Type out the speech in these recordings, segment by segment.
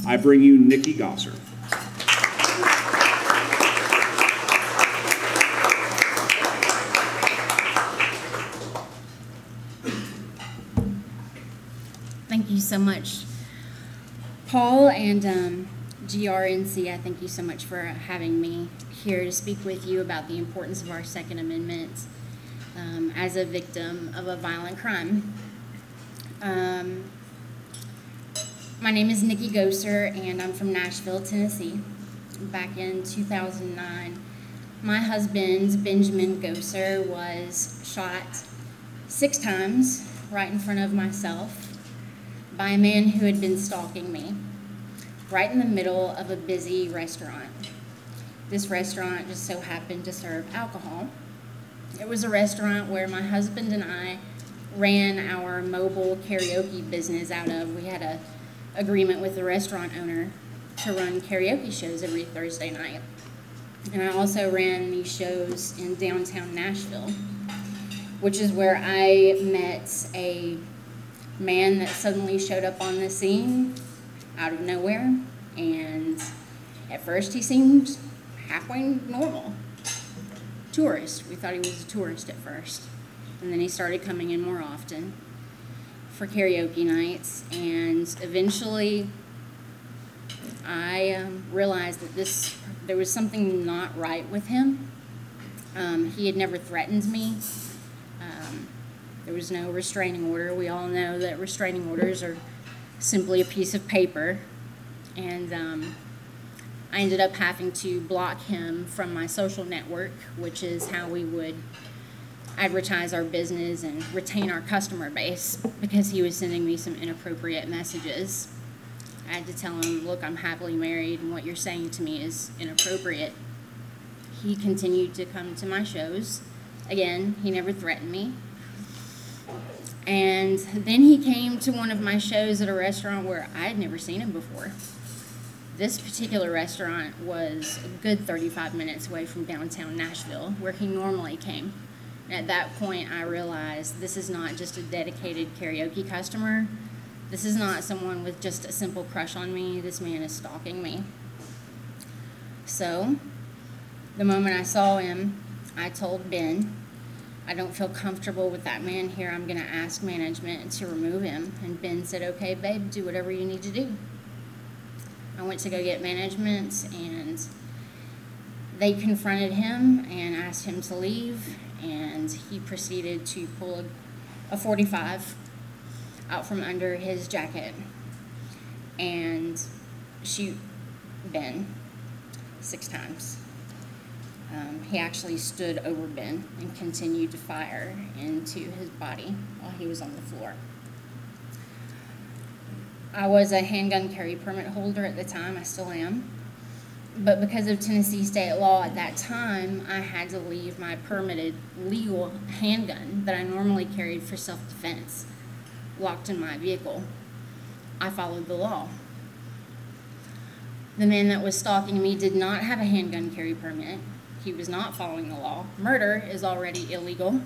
I bring you Nikki Goesser. Thank you so much, Paul, and GRNC. I thank you so much for having me here to speak with you about the importance of our Second Amendment as a victim of a violent crime. My name is Nikki Goesser, and I'm from Nashville, Tennessee. Back in 2009, my husband, Benjamin Goesser, was shot 6 times right in front of myself by a man who had been stalking me right in the middle of a busy restaurant. This restaurant just so happened to serve alcohol. It was a restaurant where my husband and I ran our mobile karaoke business out of. We had an agreement with the restaurant owner to run karaoke shows every Thursday night. And I also ran these shows in downtown Nashville, which is where I met a man that suddenly showed up on the scene out of nowhere, and at first he seemed halfway normal. Tourist. We thought he was a tourist at first. And then he started coming in more often for karaoke nights, and eventually I realized that there was something not right with him. He had never threatened me. There was no restraining order. We all know that restraining orders are simply a piece of paper. And I ended up having to block him from my social network, which is how we would advertise our business and retain our customer base, because he was sending me some inappropriate messages. I had to tell him, look, I'm happily married, and what you're saying to me is inappropriate. He continued to come to my shows. Again, he never threatened me. And then he came to one of my shows at a restaurant where I had never seen him before. This particular restaurant was a good 35 minutes away from downtown Nashville, where he normally came. And at that point, I realized this is not just a dedicated karaoke customer. This is not someone with just a simple crush on me. This man is stalking me. So, the moment I saw him, I told Ben, I don't feel comfortable with that man here. I'm going to ask management to remove him. And Ben said, okay, babe, do whatever you need to do. I went to go get management, and they confronted him and asked him to leave, and he proceeded to pull a .45 out from under his jacket and shoot Ben 6 times. He actually stood over Ben and continued to fire into his body while he was on the floor. I was a handgun carry permit holder at the time. I still am. But because of Tennessee state law at that time, I had to leave my permitted legal handgun that I normally carried for self-defense locked in my vehicle. I followed the law. The man that was stalking me did not have a handgun carry permit. He was not following the law. Murder is already illegal.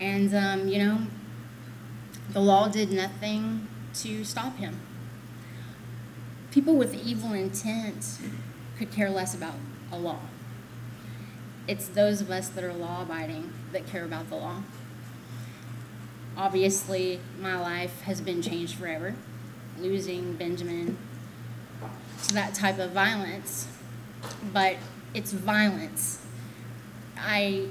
And, the law did nothing to stop him. People with evil intent could care less about a law. It's those of us that are law-abiding that care about the law. Obviously, my life has been changed forever, losing Benjamin to that type of violence, but it's violence. I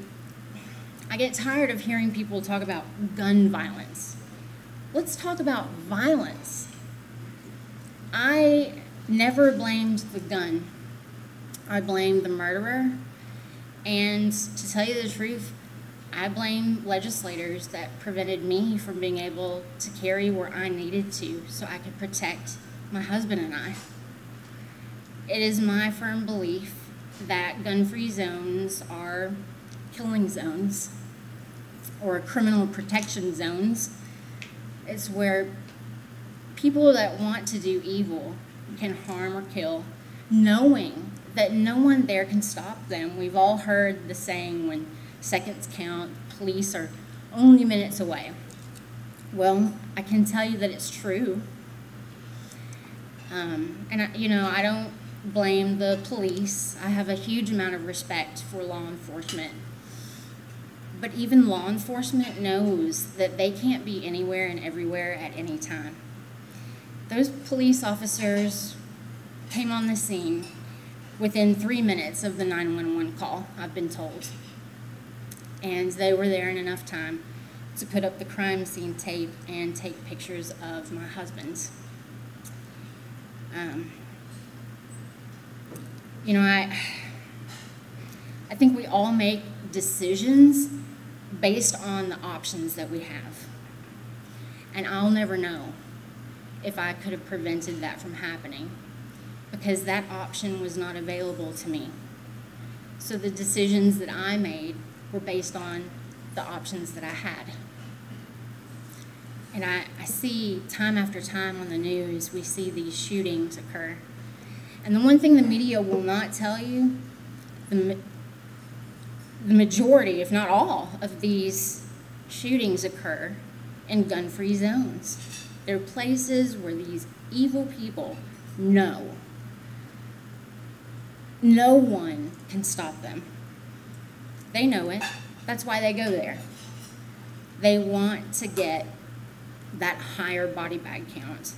get tired of hearing people talk about gun violence. Let's talk about violence. I never blamed the gun. I blamed the murderer, and to tell you the truth, I blame legislators that prevented me from being able to carry where I needed to so I could protect my husband and I. It is my firm belief that gun-free zones are killing zones or criminal protection zones. It's where people that want to do evil can harm or kill, knowing that no one there can stop them. We've all heard the saying, when seconds count, police are only minutes away. Well, I can tell you that it's true. I don't blame the police. I have a huge amount of respect for law enforcement. But even law enforcement knows that they can't be anywhere and everywhere at any time. Those police officers came on the scene within 3 minutes of the 911 call, I've been told. And they were there in enough time to put up the crime scene tape and take pictures of my husband. I think we all make decisions based on the options that we have. And I'll never know if I could have prevented that from happening, because that option was not available to me. So the decisions that I made were based on the options that I had. And I see time after time on the news, we see these shootings occur. And the one thing the media will not tell you, the majority, if not all, of these shootings occur in gun-free zones. They're places where these evil people know no one can stop them. They know it. That's why they go there. They want to get that higher body bag count.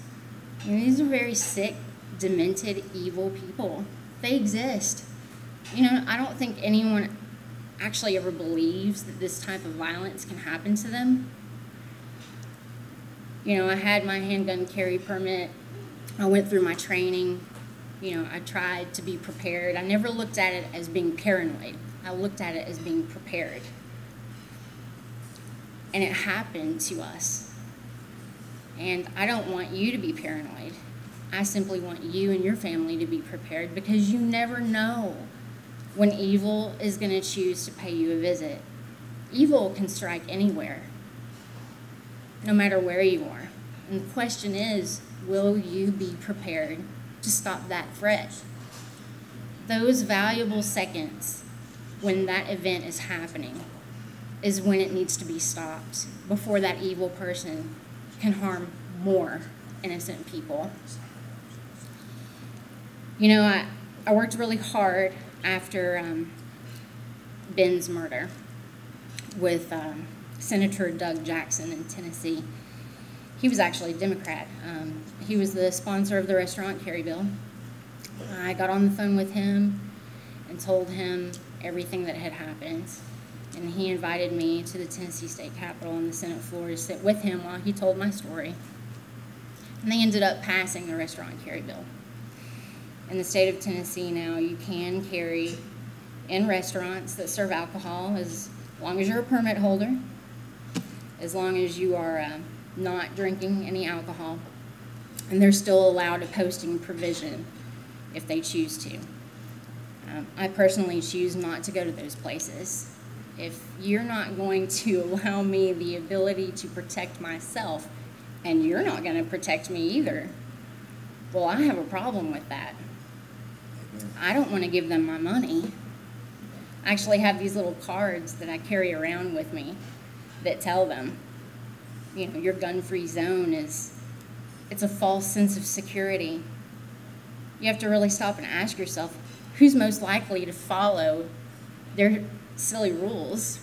These are very sick, demented, evil people. They exist. I don't think anyone actually ever believes that this type of violence can happen to them. I had my handgun carry permit. I went through my training. I tried to be prepared. I never looked at it as being paranoid. I looked at it as being prepared. And it happened to us. And I don't want you to be paranoid. I simply want you and your family to be prepared, because you never know when evil is going to choose to pay you a visit. Evil can strike anywhere, no matter where you are. And the question is, will you be prepared to stop that threat? Those valuable seconds when that event is happening is when it needs to be stopped, before that evil person can harm more innocent people. I worked really hard after Ben's murder with Senator Doug Jackson in Tennessee. He was actually a Democrat. He was the sponsor of the restaurant carry bill. I got on the phone with him and told him everything that had happened. And he invited me to the Tennessee State Capitol on the Senate floor to sit with him while he told my story. And they ended up passing the restaurant carry bill. In the state of Tennessee now, you can carry in restaurants that serve alcohol as long as you're a permit holder, as long as you are not drinking any alcohol, and they're still allowed a posting provision if they choose to. I personally choose not to go to those places. If you're not going to allow me the ability to protect myself, and you're not going to protect me either, well, I have a problem with that. I don't want to give them my money. I actually have these little cards that I carry around with me that tell them, your gun-free zone it's a false sense of security. You have to really stop and ask yourself, who's most likely to follow their silly rules,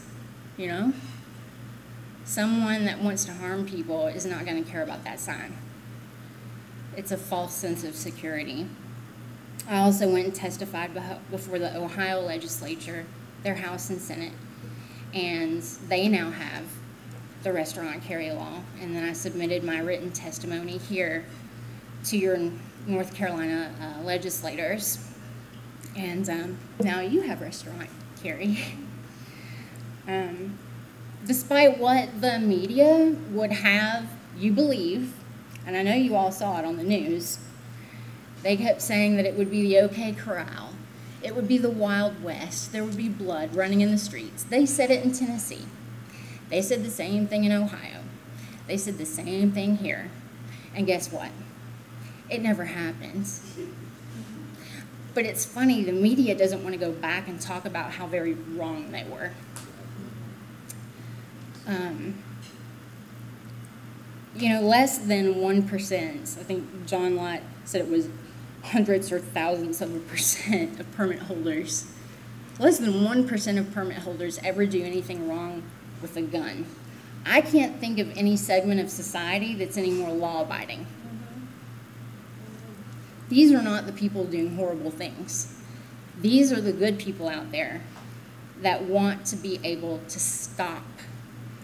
Someone that wants to harm people is not going to care about that sign. It's a false sense of security. I also went and testified before the Ohio legislature, their House and Senate, and they now have the restaurant carry law. And then I submitted my written testimony here to your North Carolina legislators, and now you have restaurant carry. Despite what the media would have you believe, and I know you all saw it on the news, they kept saying that it would be the OK Corral. It would be the Wild West. There would be blood running in the streets. They said it in Tennessee. They said the same thing in Ohio. They said the same thing here. And guess what? It never happens. But it's funny, the media doesn't want to go back and talk about how very wrong they were. less than 1%, I think John Lott said it was hundreds or thousands of a percent of permit holders. Less than 1% of permit holders ever do anything wrong with a gun. I can't think of any segment of society that's any more law-abiding. These are not the people doing horrible things. These are the good people out there that want to be able to stop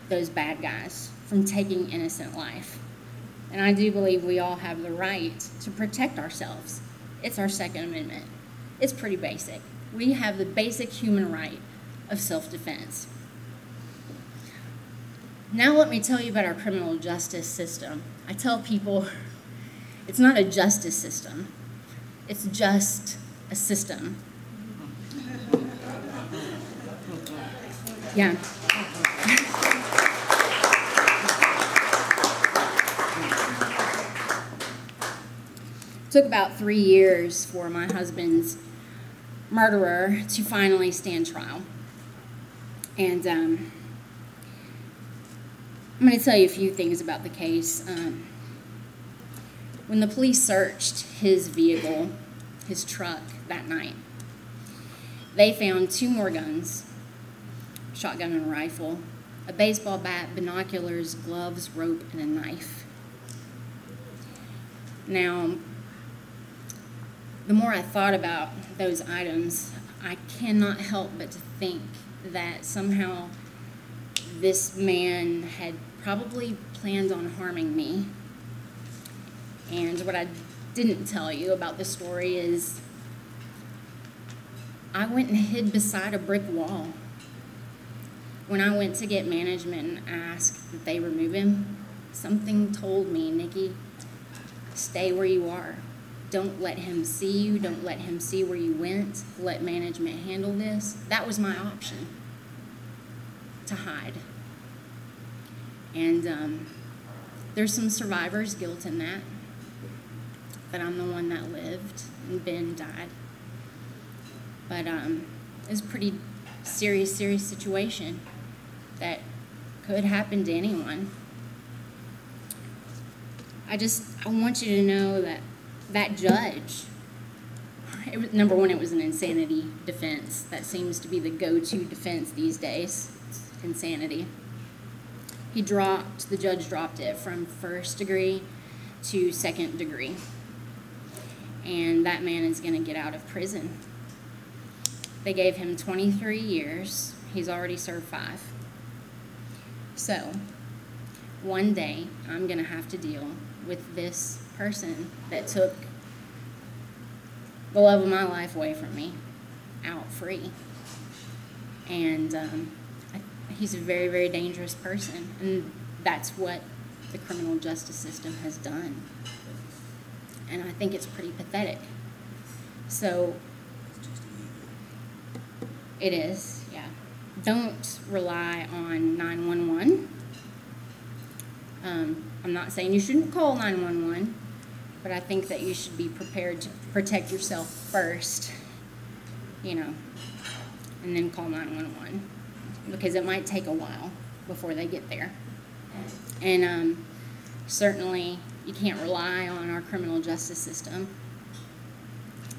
those bad guys from taking innocent life. And I do believe we all have the right to protect ourselves. It's our Second Amendment. It's pretty basic. We have the basic human right of self-defense. Now let me tell you about our criminal justice system. I tell people it's not a justice system. It's just a system. Yeah. It took about 3 years for my husband's murderer to finally stand trial. And I'm going to tell you a few things about the case. When the police searched his vehicle, his truck, that night, they found 2 more guns, a shotgun and a rifle, a baseball bat, binoculars, gloves, rope, and a knife. Now, the more I thought about those items, I cannot help but to think that somehow this man had probably planned on harming me. And what I didn't tell you about the story is I went and hid beside a brick wall. When I went to get management and asked that they remove him, something told me, Nikki, stay where you are. Don't let him see you. Don't let him see where you went. Let management handle this. That was my option, to hide. And there's some survivor's guilt in that I'm the one that lived and Ben died. But it's a pretty serious situation that could happen to anyone. I want you to know that judge, number one, it was an insanity defense. That seems to be the go-to defense these days, insanity. The judge dropped it from 1st degree to 2nd degree. And that man is going to get out of prison. They gave him 23 years. He's already served 5. So, one day, I'm going to have to deal with this person that took the love of my life away from me, out free. And he's a very, very dangerous person. And that's what the criminal justice system has done. And I think it's pretty pathetic. So, it is, yeah. Don't rely on 911. I'm not saying you shouldn't call 911, but I think that you should be prepared to protect yourself first, and then call 911, because it might take a while before they get there. And certainly, you can't rely on our criminal justice system.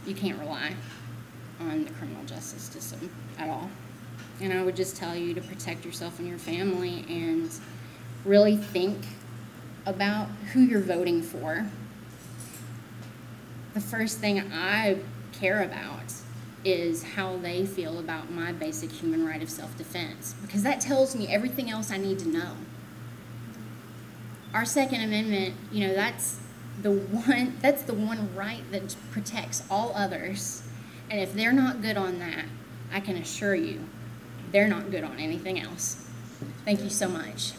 You can't rely on the criminal justice system at all. And I would just tell you to protect yourself and your family and really think about who you're voting for. The first thing I care about is how they feel about my basic human right of self-defense, because that tells me everything else I need to know. Our Second Amendment, that's the one right that protects all others. And if they're not good on that, I can assure you, they're not good on anything else. Thank you so much.